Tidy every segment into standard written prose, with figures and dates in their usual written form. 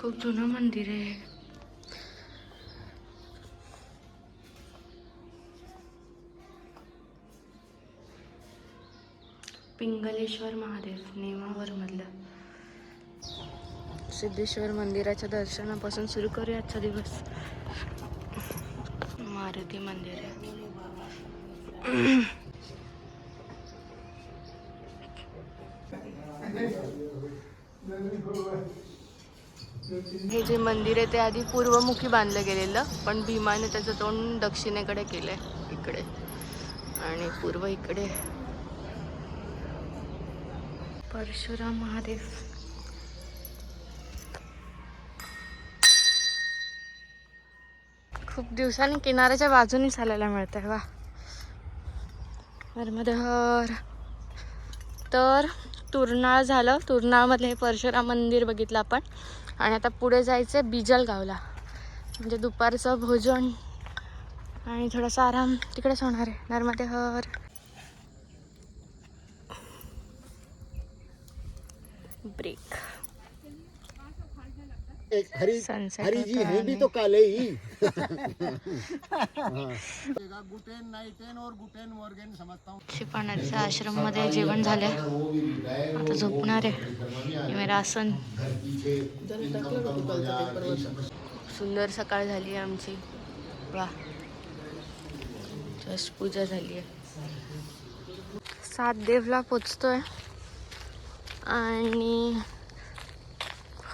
खूप जुनं मंदिर आहे. पिंगलेश्वर महादेव नेमावर मधलं. सिद्धेश्वर मंदिराच्या दर्शनापासून सुरू करूया आजचा दिवस. मारुती मंदिर आहे. हे जे मंदिर आहे ते आधी पूर्वमुखी बांधलं गेलेलं, पण भीमाने त्याचं तोंड दक्षिणेकडे केलंय इकडे, आणि पूर्व इकडे. परशुराम महादेव. खूप दिवसांनी किनाऱ्याच्या बाजूनी चालायला मिळत आहे. वा, नर्मदेहर. तर तुरनाळ झालं. तुरनाळमधलं हे परशुराम मंदिर बघितलं आपण, आणि आता पुढे जायचं बिजलगावला. म्हणजे दुपारचं भोजन आणि थोडासा आराम तिकडेच होणार आहे. नर्मदेहर. ब्रेक. हरी जी है भी तो काले ही. गुटेन नाइटेन और गुटेन मॉर्गन समझता हूँ. शिपाण्याच्या आश्रम मध्ये जेवण झालंय. आता झोपणार आहे. मेरा आसन. सुंदर सकाळ झाली आहे आमची. वा, जस्ट पूजा झाली आहे. 7 देवला पोचतोय आणि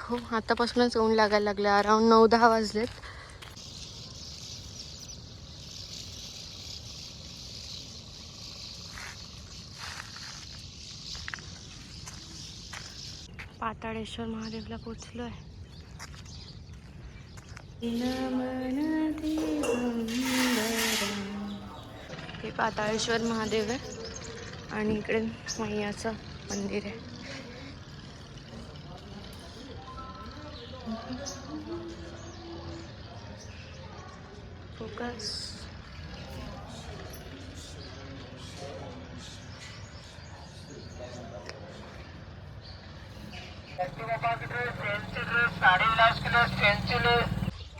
हो आतापासूनच ऊन लागायला लागले. अराउंड 9-10 वाजलेत. पाताळेश्वर महादेवला पोचलोय. हे पाताळेश्वर महादेव आहे आणि इकडे मैयाचं मंदिर आहे. फोकस.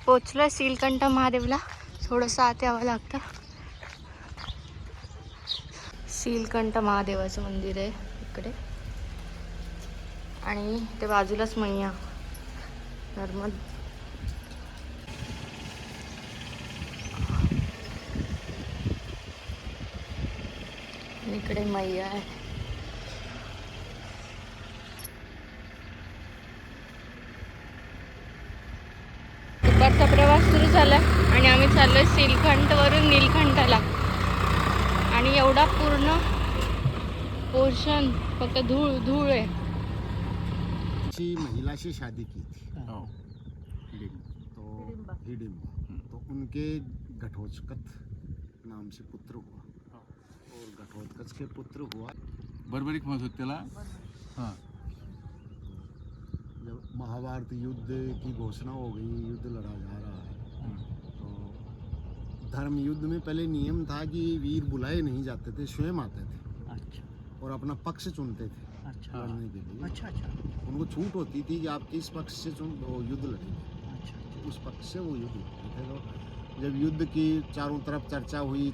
पोचलोय सीलकंठ महादेवला. थोडंसं आत यावं लागतं. सीलकंठ महादेवाचं मंदिर आहे इकडे, आणि ते बाजूलाच मैया नर्मद. इकडे मैया आहे. दुपारचा प्रवास सुरू झाला आणि आम्ही चाललोय सीलकंठवरून नीलकंठला. आणि एवढा पूर्ण पोर्शन फक्त धूळ धूळ आहे. महिला से शादी की थी तो हिडिंबा, तो उनके घटोत्कच नाम से पुत्र हुआ और घटोत्कच के पुत्र हुआ. बर्बरिक म्हणत होते त्याला. हां, जब महाभारत युद्ध की घोषणा हो गई, युद्ध लड़ा जा रहा है, तो धर्म युद्ध में पहले नियम था कि वीर बुलाए नहीं जाते थे, स्वयं आते थे. अच्छा और अपना पक्ष चुनते थे. अच्छा लड़ने के लिए. अच्छा अच्छा उनको छूट होती थी कि आप किस पक्ष से वो युद्ध लड़ेंगे. अच्छा. उस पक्ष से वो युद्ध लड़ते थे. तो जब युद्ध की चारों तरफ चर्चा हुई,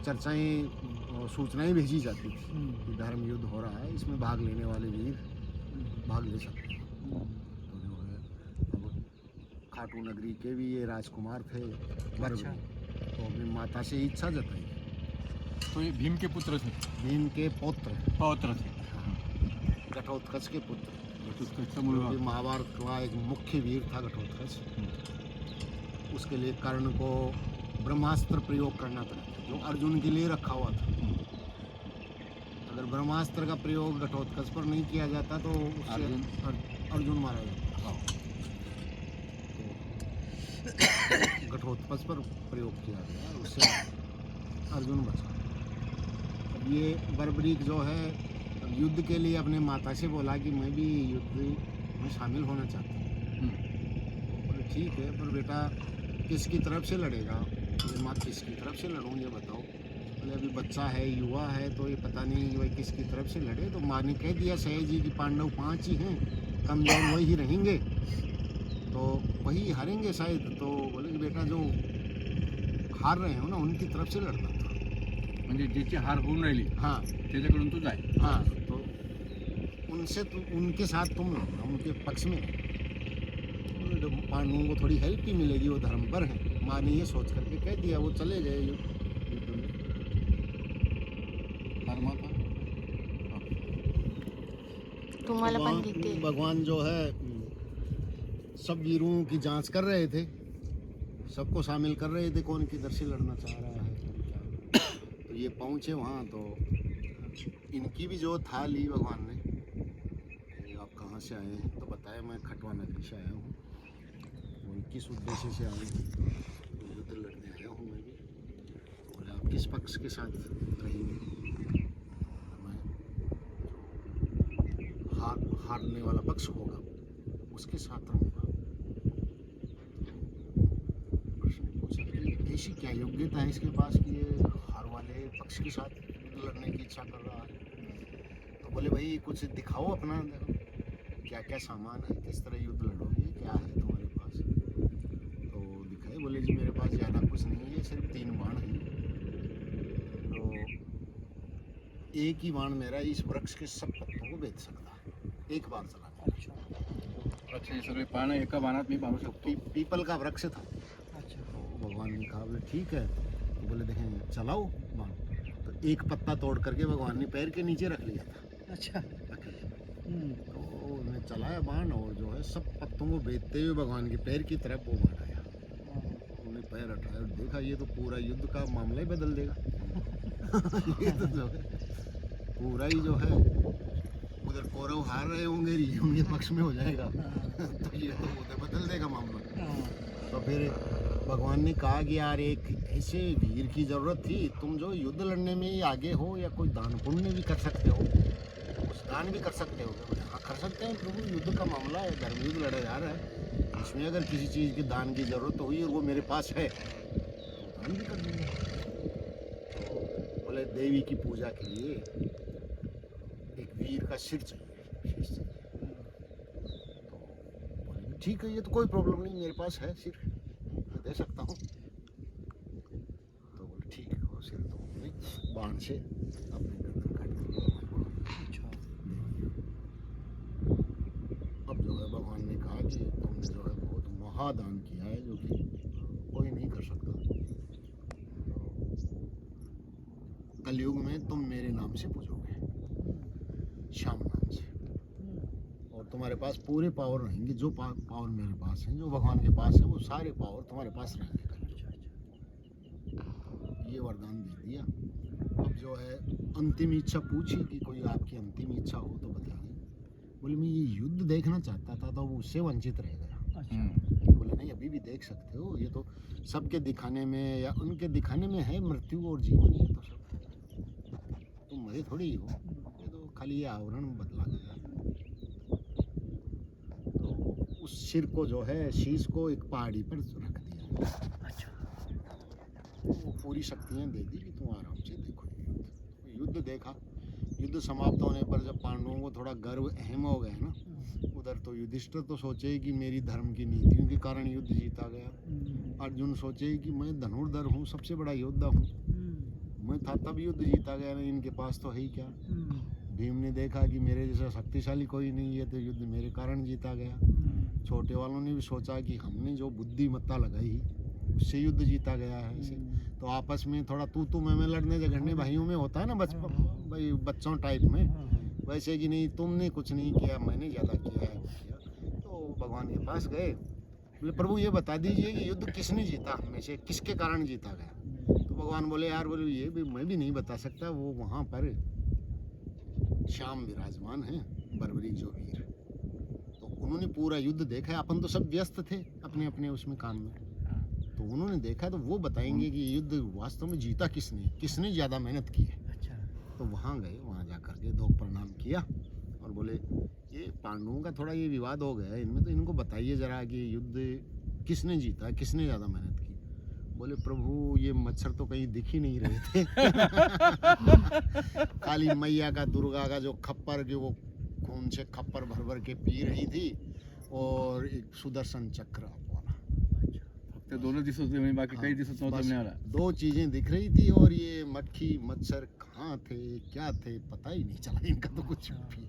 सूचनाएं भेजी जाती थी कि धर्म युद्ध हो रहा है, इसमें भाग लेने वाले वीर भाग ले सकते हैं. तो जो है, अब खाटू नगरी के भी ये राजकुमार थे अच्छा. तो अपनी माता से इच्छा जताई. तो ये भीम के पुत्र थे. भीम के पौत्र थे. घटोत्कच के पुत्र. घटोत्कचचा मुलगा. महाभारत का एक मुख्य वीर था घटोत्कच. उसके लिए कर्ण को ब्रह्मास्त्र प्रयोग करना पड़ा जो अर्जुन के लिए रखा हुआ था. अगर ब्रह्मास्त्र का प्रयोग घटोत्कच पर नहीं किया जाता तो उससे अर्जुन मारा जाता. तो घटोत्कच पर प्रयोग किया गया, उससे अर्जुन बचा. अब ये बर्बरीक जो है युद्ध के लिए अपने माता से बोला कि मैं भी युद्ध में शामिल होना चाहता हूँ. बोले ठीक है, पर बेटा किसकी तरफ से लड़ेगा? बोले माँ किसकी तरफ से लड़ूँ ये बताओ. बोले अभी बच्चा है, युवा है, तो ये पता नहीं भाई किसकी तरफ से लड़े. तो माँ ने कह दिया सही जी की पांडव 5 ही हैं, कमजोर वही रहेंगे. तो वही हारेंगे शायद। तो बोले कि बेटा जो हार रहे हो ना उनकी तरफ से लड़ना था। म्हणजे ज्याची हार होऊन राहिली हाँ त्याच्याकडून तू जाय. हाँ, तो उनसे उनके साथ तुम लड़ना, उनके पक्ष में नहीं। तो पांडवों को थोड़ी हेल्प भी मिलेगी, वो धर्म पर है। माँ ने ये सोच करके कह दिया, वो चले गए युद्ध में। हार माता. तुम्हाला पण देते. भगवान जो है सब वीरों की जांच कर रहे थे, सबको शामिल कर रहे थे, कौन किधर से लड़ना चाह रहा है कौन क्या। तो ये पहुँचे वहाँ, तो इनकी भी जो था ली भगवान ने। ये आप कहाँ से आए हैं? तो बताया मैं खटवा नगरी से आया हूँ, और किस उद्देश्य से आया हूँ, युद्ध लड़ने आया हूँ मैं भी। बोले आप किस पक्ष के साथ रहेंगे? मैं हारने वाला पक्ष होगा उसके साथ रहूँगा। प्रश्न पूछा कि ऐसी क्या योग्यता है इसके पास कि ये हार वाले पक्ष के साथ युद्ध लड़ने की इच्छा कर रहा है? तो बोले भाई कुछ दिखाओ अपना, क्या क्या सामान है, किस तरह युद्ध लड़ोगे, क्या है तुम्हारे पास? तो दिखाए, बोले जी मेरे पास ज़्यादा कुछ नहीं है, सिर्फ 3 बाण हैं। तो एक ही बाण मेरा इस वृक्ष के सब पत्तों को बेच सकता है, एक बार चलाने। वृक्ष हे सगळे पानं एका बाणात मी मारू शकतो. पीपल का वृक्ष था। तो भगवान ने कहा बोले ठीक है। तो बोले देखें चलाओ बाण। तो एक पत्ता तोड़ करके भगवान ने पैर के नीचे रख लिया था। अच्छा। अकेले। तो उन्हें चलाया बाण, और जो है सब पत्तों को बेचते हुए भगवान के पैर की तरफ वो बाण आया। उन्हें पैर उठाया और देखा ये तो पूरा युद्ध का मामला ही बदल देगा। ये तो जो है पूरा ही जो है उधर कौरव हार रहे होंगे, ये उनके पक्ष में हो जाएगा। तो ये तो उधर बदल देगा मामला। तो फिर भगवान ने कहा कि यार एक ऐसे वीर की जरूरत थी, तुम जो युद्ध लड़ने में ही आगे हो, या कोई दान पुण्य भी कर सकते हो, कुछ दान भी कर सकते हो? हाँ कर सकते हैं प्रभु, युद्ध का मामला है, धर्म युद्ध लड़ा जा रहा है, इसमें अगर किसी चीज़ की दान की जरूरत हुई और वो मेरे पास है तो दान भी कर देंगे। तो बोले देवी की पूजा के लिए एक वीर का सिर चाहिए, शीश चाहिए। तो बोले ठीक है, ये तो कोई प्रॉब्लम नहीं, मेरे पास है सिर, मैं दे सकता हूँ। तो बोले ठीक है, वो सिर तो हमने बाण से अपने गर्दन काट दिया। अब जो है भगवान ने कहा कि तुमने जो है बहुत महादान किया है, जो कि कोई नहीं कर सकता। कलयुग में तुम मेरे नाम से पूजोगे, श्याम नाम से, और तुम्हारे पास पूरे पावर रहेंगे। जो पावर मेरे पास है, जो भगवान के पास है, वो सारे पावर तुम्हारे पास रहेंगे। ये वरदान दे दिया। अब जो है अंतिम इच्छा पूछी कि कोई आपकी अंतिम इच्छा हो तो बताइए। बोले मैं ये युद्ध देखना चाहता था, तो वो उससे वंचित रह गया। बोले नहीं, अभी भी देख सकते हो, ये तो सबके दिखाने में या उनके दिखाने में है मृत्यु और जीवन, ये तो सब तुम मरे थोड़ी हो, ये तो खाली ये आवरण बदला गया। तो उस सिर को जो है, शीश को एक पहाड़ी पर रख दिया। अच्छा। वो पूरी शक्तियाँ दे दी कि तुम आराम से देखो। युद्ध देखा। युद्ध समाप्त होने पर जब पांडवों को थोड़ा गर्व अहम हो गया ना, उधर तो युधिष्ठिर तो सोचे कि मेरी धर्म की नीतियों के कारण युद्ध जीता गया। अर्जुन सोचे कि मैं धनुर्धर हूँ, सबसे बड़ा योद्धा हूँ, मैं था तब युद्ध जीता गया, नहीं इनके पास तो है ही क्या। भीम ने देखा कि मेरे जैसा शक्तिशाली कोई नहीं है, तो युद्ध मेरे कारण जीता गया। छोटे वालों ने भी सोचा कि हमने जो बुद्धिमत्ता लगाई उससे युद्ध जीता गया है ऐसे। तो आपस में थोड़ा तू मैं लड़ने झगड़ने भाइयों में होता है ना, भाई बच्चों टाइप में, वैसे कि नहीं तुमने कुछ नहीं किया, मैंने ज़्यादा किया है। तो भगवान के पास गए, बोले प्रभु ये बता दीजिए कि युद्ध किसने जीता, हम में से किसके कारण जीता गया। तो भगवान बोले यार बोले ये भी मैं भी नहीं बता सकता, वो वहाँ पर श्याम विराजमान है, बर्बरीक जो वीर, तो उन्होंने पूरा युद्ध देखा है। अपन तो सब व्यस्त थे अपने अपने उसमें काम में, तो उन्होंने देखा, तो वो बताएंगे कि युद्ध वास्तव में जीता किसने ज़्यादा मेहनत की है। अच्छा। तो वहाँ गए, वहाँ जा कर के 2 प्रणाम किया और बोले ये पांडवों का थोड़ा ये विवाद हो गया है इनमें, तो इनको बताइए ज़रा कि युद्ध किसने जीता, किसने ज़्यादा मेहनत की। बोले प्रभु ये मच्छर तो कहीं दिख ही नहीं रहे थे। काली मैया का, दुर्गा का जो खप्पर, जो वो खून से खप्पर भर भर के पी रही थी, और एक सुदर्शन चक्र वाला। फक्त दोनच दिसत होते म्हणजे बाकी काही दिसत नव्हतं बस मिळाला. 2 चीजें दिख रही थी और ये मक्खी मच्छर कहाँ थे क्या थे पता ही नहीं चला इनका तो कुछ भी।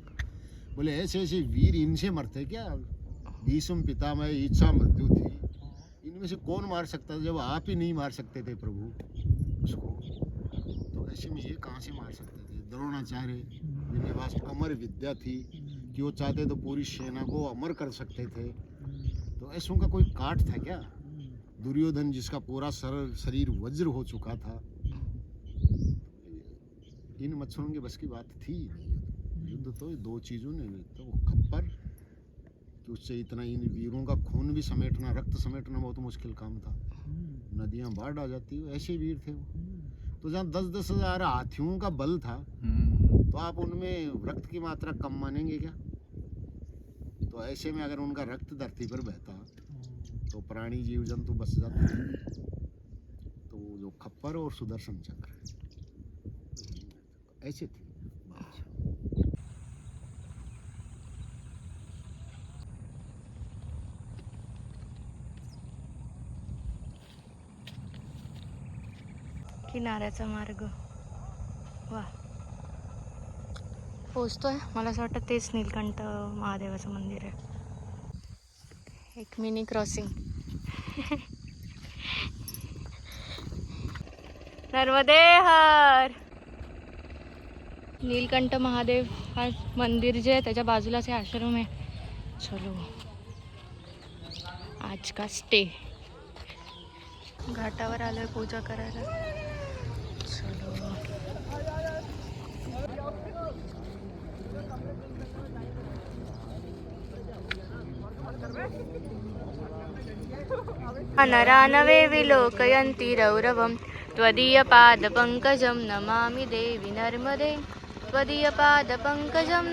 बोले ऐसे ऐसे वीर इनसे मरते क्या? भीष्म पितामह इच्छा मृत्यु थी, इनमें से कौन मार सकता था जब आप ही नहीं मार सकते थे प्रभु उसको, तो ऐसे में ये कहाँ से मार सकते थे? द्रोणाचार्य जिनके पास अमर विद्या थी कि वो चाहते तो पूरी सेना को अमर कर सकते थे, तो ऐसों का कोई काट था क्या? दुर्योधन जिसका पूरा सरल शरीर वज्र हो चुका था, इन मच्छरों के बस की बात थी ही नहीं। युद्ध तो 2 चीज़ों ने, तो वो खप्पर कि उससे इतना इन वीरों का खून भी समेटना, रक्त समेटना बहुत मुश्किल काम था, नदियां बाढ़ आ जाती, ऐसे वीर थे वो। तो जहाँ 10-10 हज़ार हाथियों का बल था, तो आप उनमें रक्त की मात्रा कम मानेंगे क्या? तो ऐसे में अगर उनका रक्त धरती पर बहता तो प्राणी जीव जंतु बच जाते थे। तो जो खप्पर और सुदर्शन चक्र ऐसे थे। किनाऱ्याचा मार्ग वा पोचतोय. मला असं वाटतं तेच नीलकंठ महादेवाचं मंदिर आहे. एक मिनी क्रॉसिंग. नर्मदे हर. नीलकंठ महादेव हा मंदिर जे आहे त्याच्या बाजूलाच हे आश्रम आहे. चलो आज का स्टे. घाटावर आलोय पूजा करायला. चलो नरानवे विलोकयन्ति रौरवं त्वदीयपादपङ्कजं नमामि देवि नर्मदे त्वदीयपादपङ्कजं.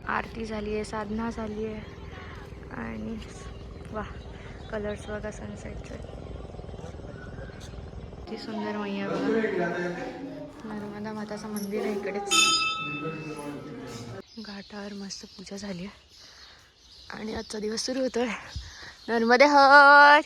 आरती झाली आहे, साधना झाली आहे आणि वा कलर्स बघा सनसेटचे किती सुंदर. मैया बघा, नर्मदा माताचं मंदिर आहे इकडेच. घाटावर मस्त पूजा झाली आहे आणि आजचा दिवस सुरू होतोय. नर्मदे हर.